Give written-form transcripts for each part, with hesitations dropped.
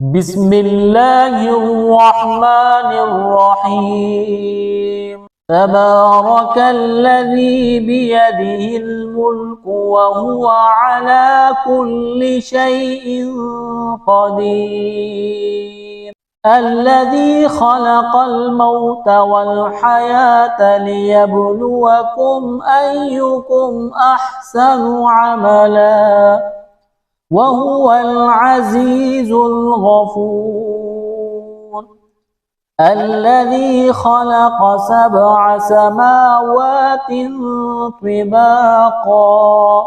بسم الله الرحمن الرحيم. تبارك الذي بيده الملك وهو على كل شيء قدير. الذي خلق الموت والحياة ليبلوكم أيكم أحسن عملا وهو العزيز الغفور. الذي خلق 7 سماوات طباقا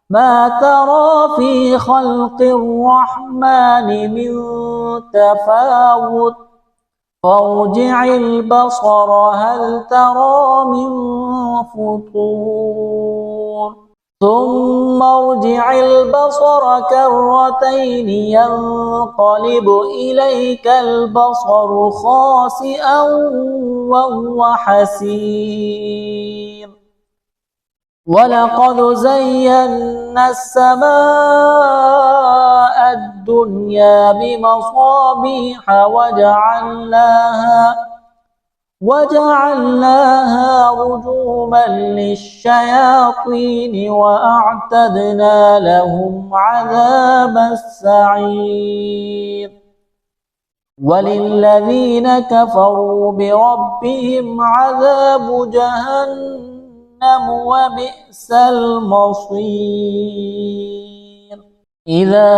ما ترى في خلق الرحمن من تفاوت فارجع البصر هل ترى من فطور ثم ارجع البصر كرتين ينقلب إليك البصر خاسئا وهو حسير. ولقد زينا السماء الدنيا بمصابيح وجعلناها رجوما للشياطين وأعتدنا لهم عذاب السعير. وللذين كفروا بربهم عذاب جهنم وبئس المصير. إذا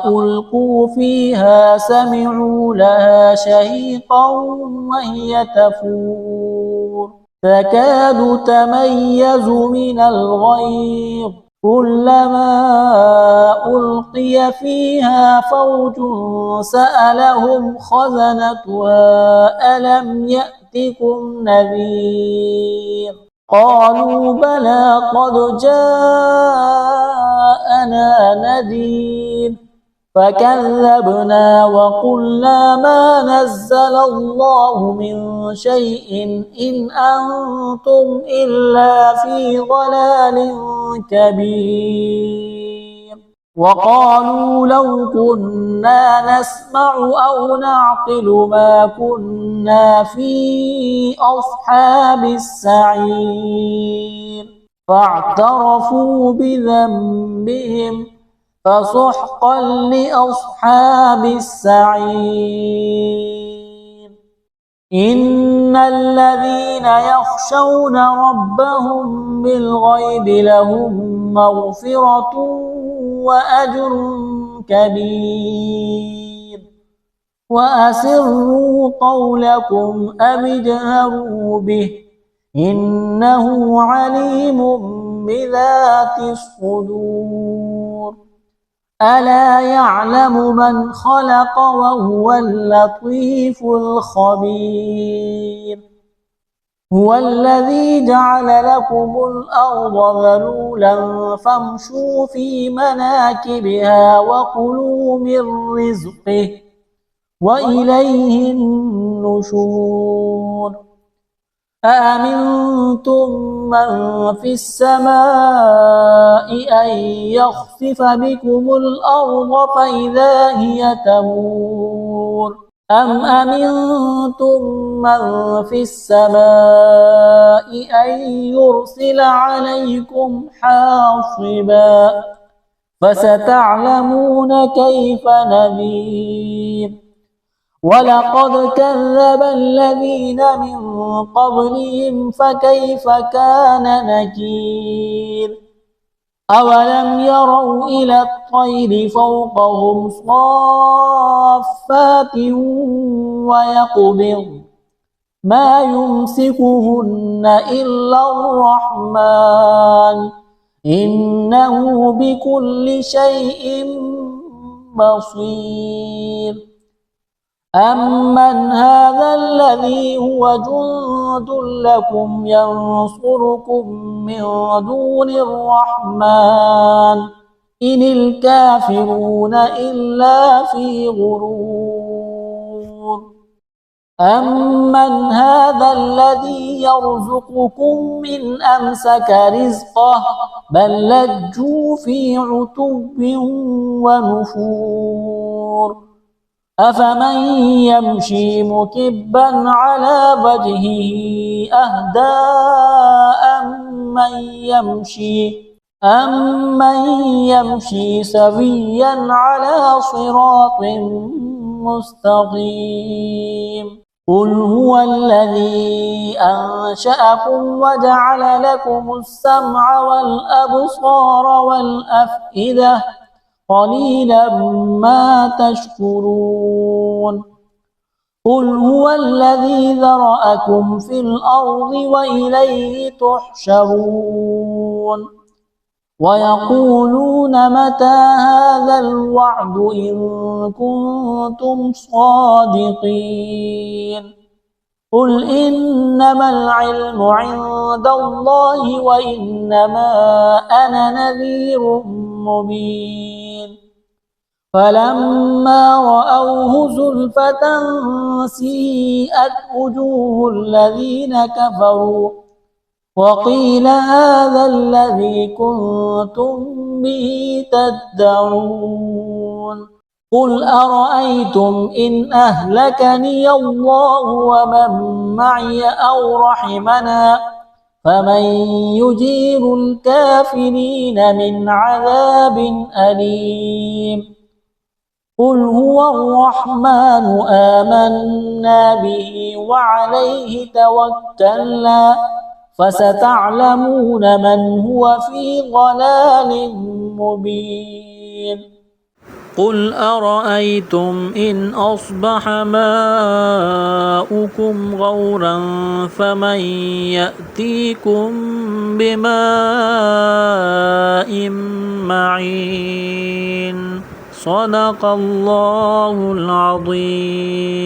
ألقوا فيها سمعوا لها شهيقا وهي تفور تكاد تميز من الغيظ كلما ألقي فيها فوج سألهم خزنتها ألم يأتكم نذير قالوا بلى قد جاءنا نذير فكذبنا وقلنا ما نزل الله من شيء إن أنتم إلا في ضلال كبير. وقالوا لو كنا نسمع أو نعقل ما كنا في أصحاب السعير فاعترفوا بذنبهم فسحقا لأصحاب السعير. إن الذين يخشون ربهم بالغيب لهم مغفرة وأجر كبير. وأسروا قولكم أو اجهروا به إنه عليم بذات الصدور. ألا يعلم من خلق وهو اللطيف الخبير. هو الذي جعل لكم الأرض ذلولا فامشوا في مناكبها وكلوا من رزقه وإليه النشور. أأمنتم من في السماء أن يخسف بكم الأرض فإذا هي تمور أم أمنتم من في السماء أن يرسل عليكم حاصبا فستعلمون كيف نذير. ولقد كذب الذين من قبلهم فكيف كان نكير. أولم يروا إلى الطير فوقهم صافات ويقبض ما يمسكهن إلا الرحمن إنه بكل شيء بصير. أمن هذا الذي هو جند لكم ينصركم من دون الرحمن إن الكافرون إلا في غرور. أمن هذا الذي يرزقكم من أمسك رزقه بل لجوا في عتب ونفور. أفمن يمشي مكبا على وجهه أهدى أمن يمشي سويا على صراط مستقيم قل هو الذي أنشأكم وجعل لكم السمع والأبصار والأفئدة قليلا ما تشكرون قل هو الذي ذرأكم في الأرض وإليه تحشرون ويقولون متى هذا الوعد إن كنتم صادقين قل إنما العلم عند الله وإنما أنا نذير مبين فلما رأوه زلفة سيئت وجوه الذين كفروا وقيل هذا الذي كنتم به تدعون قل أرأيتم إن أهلكني الله ومن معي أو رحمنا فمن يجير الكافرين من عذاب أليم قل هو الرحمن آمنا به وعليه توكلنا فستعلمون من هو في ضلال مبين قل أرأيتم إن أصبح ماؤكم غورا فمن يأتيكم بماء معين صدق الله العظيم.